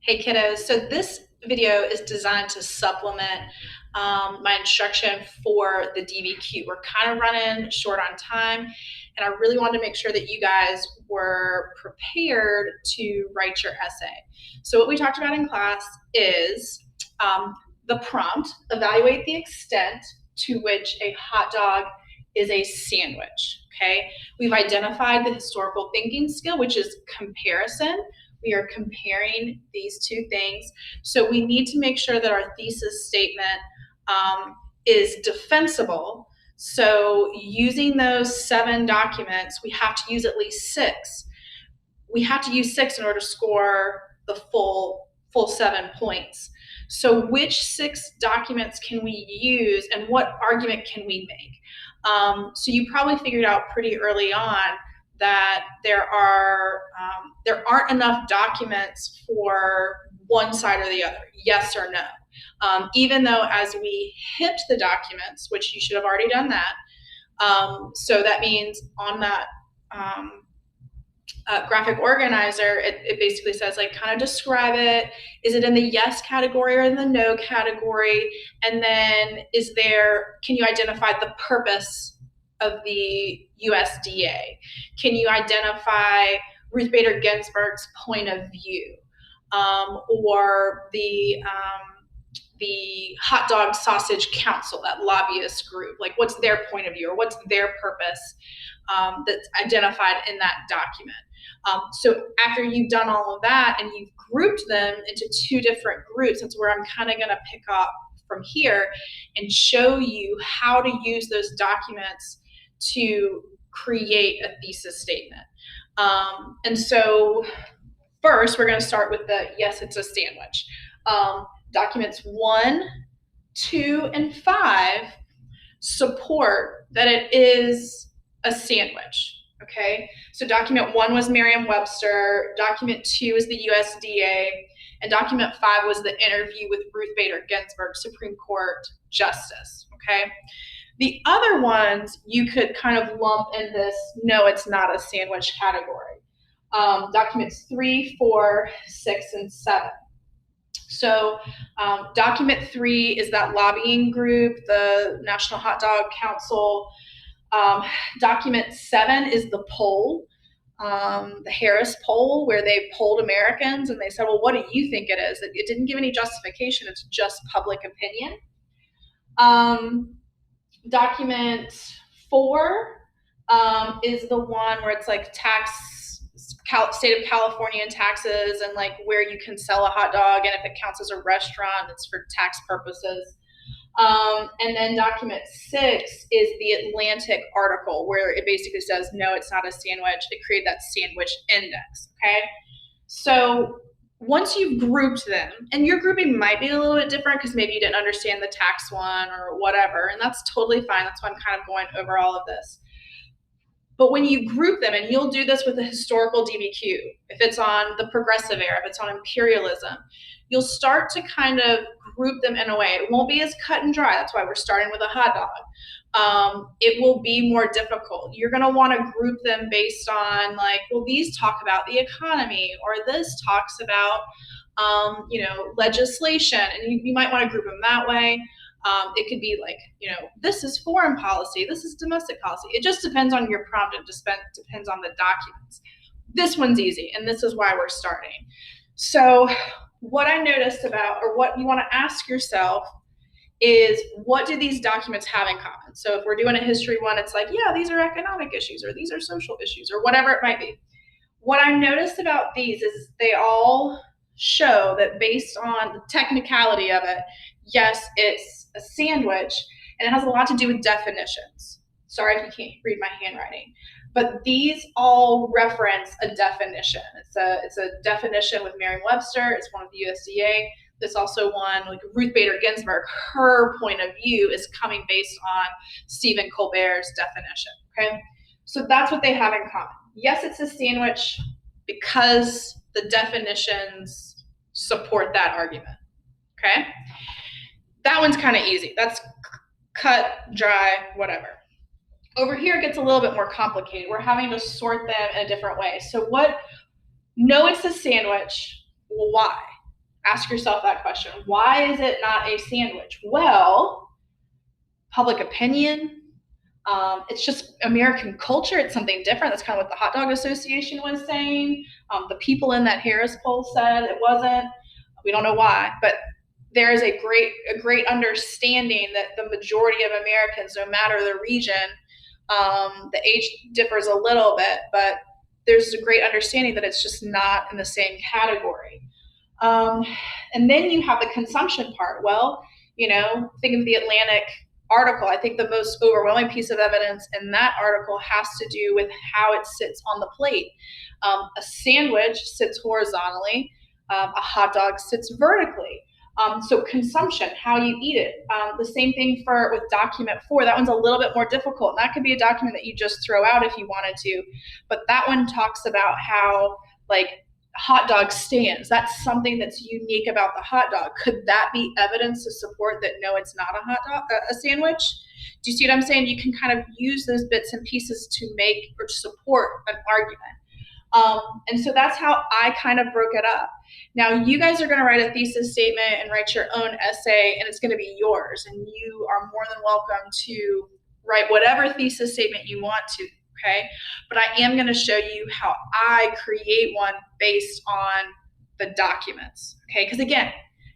Hey kiddos, so this video is designed to supplement my instruction for the DBQ. We're kind of running short on time, and I really wanted to make sure that you guys were prepared to write your essay. So what we talked about in class is the prompt: evaluate the extent to which a hot dog is a sandwich. Okay, we've identified the historical thinking skill, which is comparison. We are comparing these two things. So we need to make sure that our thesis statement is defensible. So using those 7 documents, we have to use at least 6. We have to use 6 in order to score the full 7 points. So which 6 documents can we use, and what argument can we make? So you probably figured out pretty early on that there aren't enough documents for one side or the other, yes or no. Even though as we hit the documents, which you should have already done that, so that means on that graphic organizer, it basically says, like, kind of describe it. Is it in the yes category or in the no category? And then can you identify the purpose of the USDA? Can you identify Ruth Bader Ginsburg's point of view? Or the Hot Dog Sausage Council, that lobbyist group, like what's their point of view or what's their purpose that's identified in that document. So after you've done all of that and you've grouped them into 2 different groups, that's where I'm kind of going to pick up from here and show you how to use those documents to create a thesis statement. And so first, we're going to start with the yes, it's a sandwich. Documents 1, 2, and 5 support that it is a sandwich. Okay, so document 1 was Merriam-Webster, document 2 is the USDA, and document 5 was the interview with Ruth Bader Ginsburg, Supreme Court Justice. Okay, the other ones you could kind of lump in this no, it's not a sandwich category. Documents 3, 4, 6, and 7. So document 3 is that lobbying group, the National Hot Dog Council. Document 7 is the poll, the Harris poll, where they polled Americans and they said, well, what do you think it is? It didn't give any justification. It's just public opinion. Document 4 is the one where it's like state of California and taxes, and like where you can sell a hot dog, and if it counts as a restaurant, it's for tax purposes. And then document 6 is the Atlantic article, where it basically says, no, it's not a sandwich. It created that sandwich index. Okay, so once you've grouped them, and your grouping might be a little bit different because maybe you didn't understand the tax one or whatever, and that's totally fine. That's why I'm kind of going over all of this. But when you group them, and you'll do this with the historical DBQ, if it's on the progressive era, if it's on imperialism, you'll start to kind of group them in a way. It won't be as cut and dry. That's why we're starting with a hot dog. It will be more difficult. You're going to want to group them based on, like, well, these talk about the economy, or this talks about, legislation, and you might want to group them that way. It could be like, this is foreign policy, this is domestic policy. It just depends on your prompt. It just depends on the documents. This one's easy, and this is why we're starting. So what I noticed about, or what you want to ask yourself, is what do these documents have in common? So if we're doing a history one, it's like, yeah, these are economic issues, or these are social issues, or whatever it might be. What I noticed about these is they all show that based on the technicality of it, yes, it's a sandwich, and it has a lot to do with definitions. Sorry if you can't read my handwriting, but these all reference a definition. It's a definition with Merriam-Webster. It's one of the USDA. There's also one like Ruth Bader Ginsburg. Her point of view is coming based on Stephen Colbert's definition. Okay, so that's what they have in common. Yes, it's a sandwich because the definitions support that argument. Okay, that one's kind of easy. That's cut, dry, whatever. Over here, it gets a little bit more complicated. We're having to sort them in a different way. So no, it's a sandwich. Well, why? Ask yourself that question. Why is it not a sandwich? Well, public opinion. It's just American culture. It's something different. That's kind of what the Hot Dog Association was saying. The people in that Harris poll said it wasn't. We don't know why, but there is a great understanding that the majority of Americans, no matter the region, the age differs a little bit, but there's a great understanding that it's just not in the same category. And then you have the consumption part. Well, think of the Atlantic article. I think the most overwhelming piece of evidence in that article has to do with how it sits on the plate. A sandwich sits horizontally, a hot dog sits vertically. So consumption, how you eat it. The same thing with document 4. That one's a little bit more difficult. And that could be a document that you just throw out if you wanted to. But that one talks about how, like, hot dog stands. That's something that's unique about the hot dog. Could that be evidence to support that no, it's not a hot dog, a sandwich? Do you see what I'm saying? You can kind of use those bits and pieces to make or to support an argument. And so that's how I kind of broke it up. Now, you guys are going to write a thesis statement and write your own essay, and it's going to be yours. And you are more than welcome to write whatever thesis statement you want to. Okay, but I am going to show you how I create one based on the documents. Okay, because again,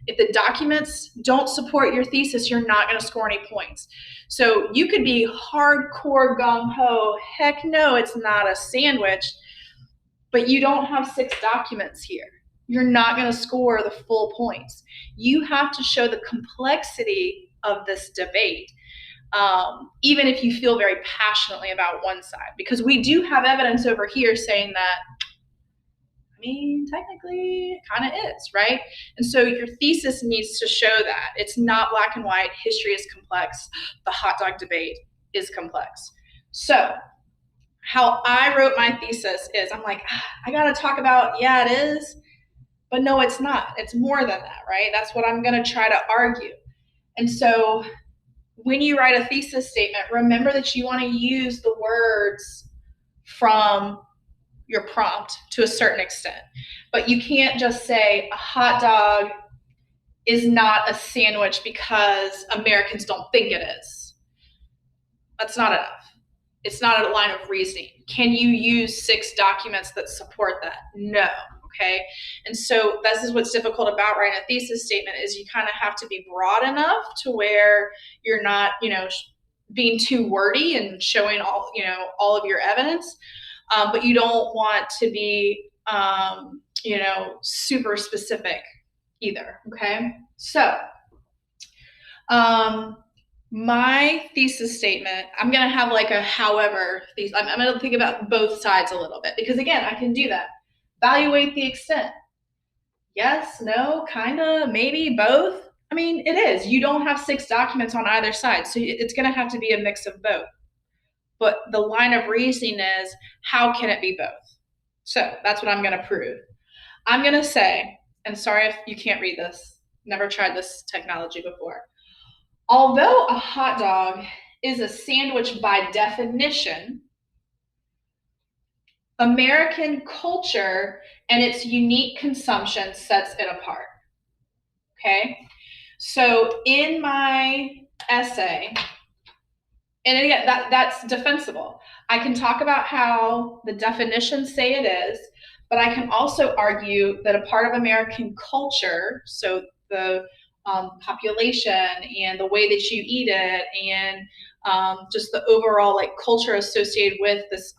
if the documents don't support your thesis, you're not going to score any points. So you could be hardcore gung-ho, heck no, it's not a sandwich, but you don't have 6 documents here. You're not going to score the full points. You have to show the complexity of this debate. Even if you feel very passionately about one side, because we do have evidence over here saying that, technically it kind of is, right? And so your thesis needs to show that. It's not black and white. History is complex. The hot dog debate is complex. So how I wrote my thesis is, I'm like, I got to talk about, yeah, it is, but no, it's not. It's more than that, right? That's what I'm going to try to argue. And so when you write a thesis statement, remember that you want to use the words from your prompt to a certain extent. But you can't just say a hot dog is not a sandwich because Americans don't think it is. That's not enough. It's not a line of reasoning. Can you use 6 documents that support that? No. Okay. And so this is what's difficult about writing a thesis statement is you kind of have to be broad enough to where you're not, being too wordy and showing all of your evidence. But you don't want to be, super specific either. Okay. So, my thesis statement, I'm going to have like a however thesis. I'm going to think about both sides a little bit because again, I can do that. Evaluate the extent. Yes, no, kind of, maybe, both. It is. You don't have 6 documents on either side, so it's going to have to be a mix of both. But the line of reasoning is, how can it be both? So that's what I'm going to prove. I'm going to say, and sorry if you can't read this, never tried this technology before. Although a hot dog is a sandwich by definition, American culture and its unique consumption sets it apart. Okay? So in my essay, and again, that's defensible. I can talk about how the definitions say it is, but I can also argue that a part of American culture, so the population and the way that you eat it and just the overall culture associated with this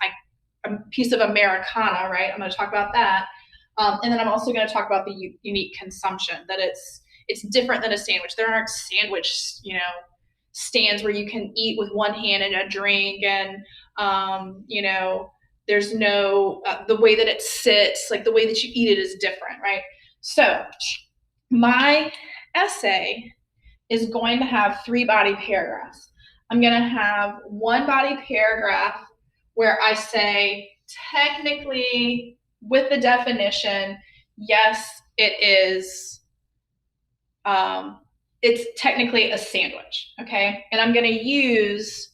a piece of Americana, right? I'm going to talk about that. And then I'm also going to talk about the unique consumption, that it's different than a sandwich. There aren't sandwich, stands where you can eat with one hand and a drink and, there's no, the way that it sits, the way that you eat it is different, right? So my essay is going to have 3 body paragraphs. I'm going to have one body paragraph where I say, technically, with the definition, yes, it is, it's technically a sandwich, okay? And I'm going to use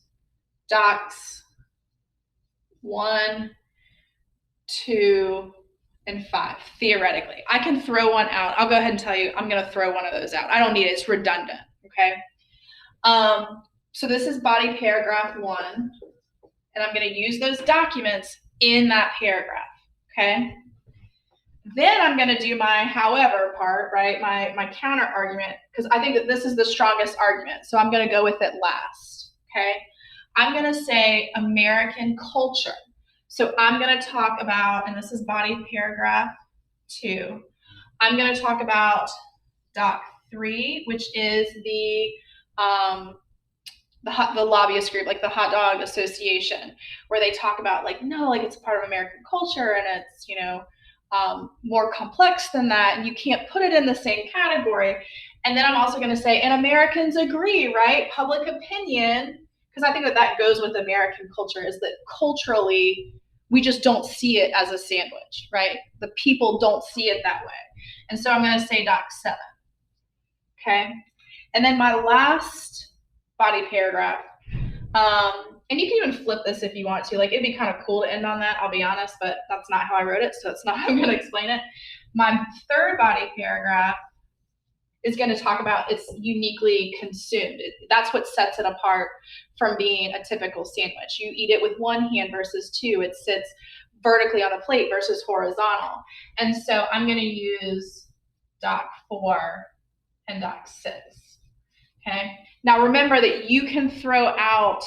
docs 1, 2, and 5, theoretically. I can throw one out. I'll go ahead and tell you, I'm going to throw one of those out. I don't need it. It's redundant, okay? So this is body paragraph 1, and I'm going to use those documents in that paragraph, okay? Then I'm going to do my however part, right? My counter argument, because I think that this is the strongest argument. So I'm going to go with it last, okay? I'm going to say American culture. So I'm going to talk about, and this is body paragraph 2. I'm going to talk about doc 3, which is the lobbyist group, like the Hot Dog Association, where they talk about like, no, like it's part of American culture and it's, you know, more complex than that, and you can't put it in the same category. And then I'm also going to say, and Americans agree, right? Public opinion, because I think that goes with American culture, is that culturally we just don't see it as a sandwich, right? The people don't see it that way. And so I'm going to say doc 7. Okay. And then my last body paragraph, and you can even flip this if you want to. Like, it'd be kind of cool to end on that, I'll be honest, but that's not how I wrote it, so that's not how I'm going to explain it. My third body paragraph is going to talk about it's uniquely consumed. That's what sets it apart from being a typical sandwich. You eat it with one hand versus two. It sits vertically on a plate versus horizontal. And so I'm going to use doc 4 and doc 6. Okay. Now remember that you can throw out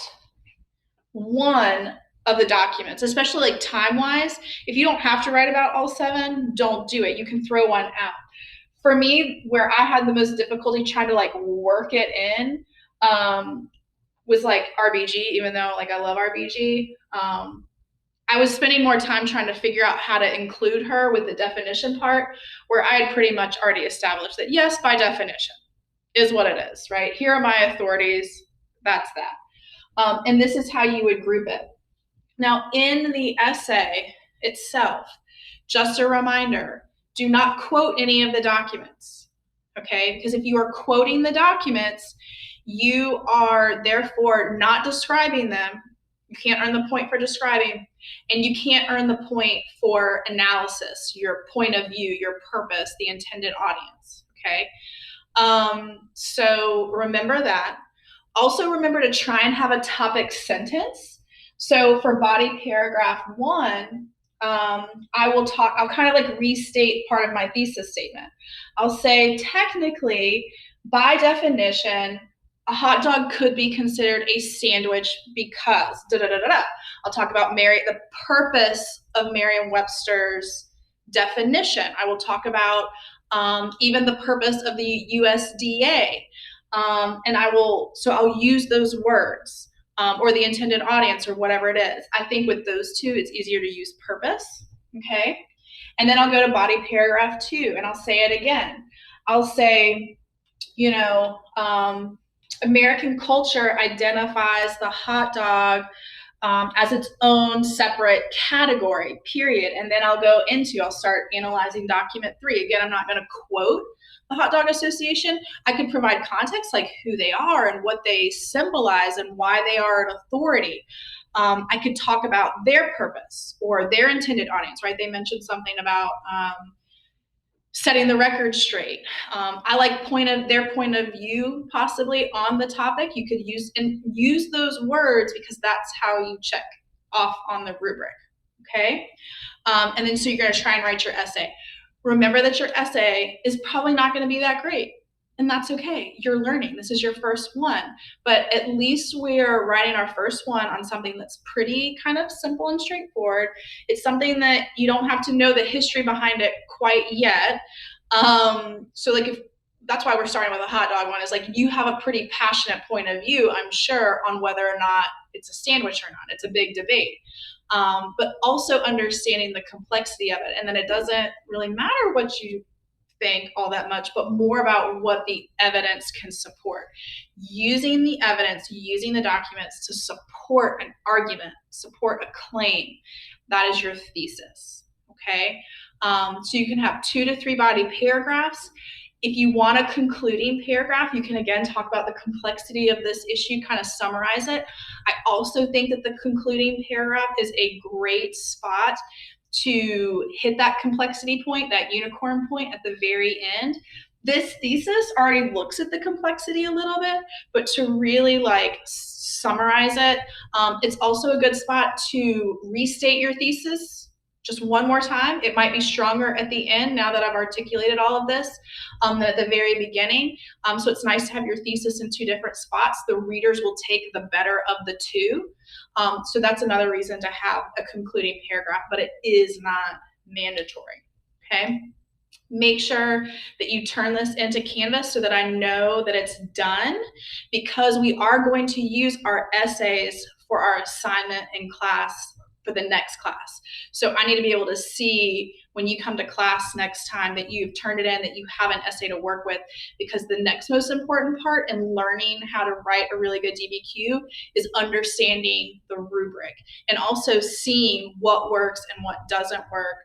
one of the documents, especially like time-wise. If you don't have to write about all 7, don't do it. You can throw one out. For me, where I had the most difficulty trying to like work it in was like RBG, even though like I love RBG. I was spending more time trying to figure out how to include her with the definition part, where I had pretty much already established that yes, by definition is what it is, right? Here are my authorities, that's that. And this is how you would group it. Now, in the essay itself, just a reminder, do not quote any of the documents, okay? Because if you are quoting the documents, you are therefore not describing them. You can't earn the point for describing, and you can't earn the point for analysis, your point of view, your purpose, the intended audience, okay? So remember that. Also remember to try and have a topic sentence. So for body paragraph 1, I'll kind of like restate part of my thesis statement. I'll say technically, by definition, a hot dog could be considered a sandwich because da-da-da-da-da. I'll talk about the purpose of Merriam-Webster's definition. I will talk about even the purpose of the USDA. And I'll use those words or the intended audience or whatever it is. I think with those two, it's easier to use purpose, okay? And then I'll go to body paragraph 2 and I'll say it again. I'll say, you know, American culture identifies the hot dog as its own separate category, period. And then I'll start analyzing document 3. Again, I'm not going to quote the Hot Dog Association. I could provide context, like who they are and what they symbolize and why they are an authority. I could talk about their purpose or their intended audience, right? They mentioned something about setting the record straight. I like their point of view possibly on the topic. You could use those words because that's how you check off on the rubric, okay? And then so you're going to try and write your essay. Remember that your essay is probably not going to be that great, and that's okay. You're learning. This is your first one, but at least we're writing our first one on something that's pretty kind of simple and straightforward. It's something that you don't have to know the history behind it quite yet. So like that's why we're starting with a hot dog one, is like you have a pretty passionate point of view, I'm sure, on whether or not it's a sandwich or not. It's a big debate. But also understanding the complexity of it. And then it doesn't really matter what you think all that much, but more about what the evidence can support. Using the evidence, using the documents to support an argument, support a claim. That is your thesis, okay? So you can have 2 to 3 body paragraphs. If you want a concluding paragraph, you can again talk about the complexity of this issue, kind of summarize it. I also think that the concluding paragraph is a great spot to hit that complexity point, that unicorn point at the very end. This thesis already looks at the complexity a little bit, but to really like summarize it, it's also a good spot to restate your thesis just one more time. It might be stronger at the end now that I've articulated all of this than at the very beginning. So it's nice to have your thesis in two different spots. The readers will take the better of the two. So that's another reason to have a concluding paragraph, but it is not mandatory, okay? Make sure that you turn this into Canvas so that I know that it's done, because we are going to use our essays for our assignment in class for the next class. So I need to be able to see when you come to class next time that you've turned it in, that you have an essay to work with, because the next most important part in learning how to write a really good DBQ is understanding the rubric and also seeing what works and what doesn't work.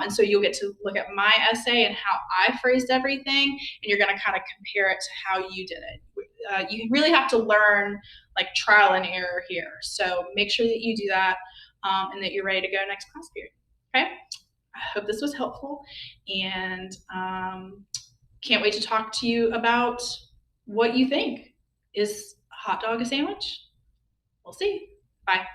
And so you'll get to look at my essay and how I phrased everything, and you're going to kind of compare it to how you did it. You really have to learn like trial and error here. So make sure that you do that and that you're ready to go next class period. Okay? I hope this was helpful, and can't wait to talk to you about what you think. Is a hot dog a sandwich? We'll see. Bye.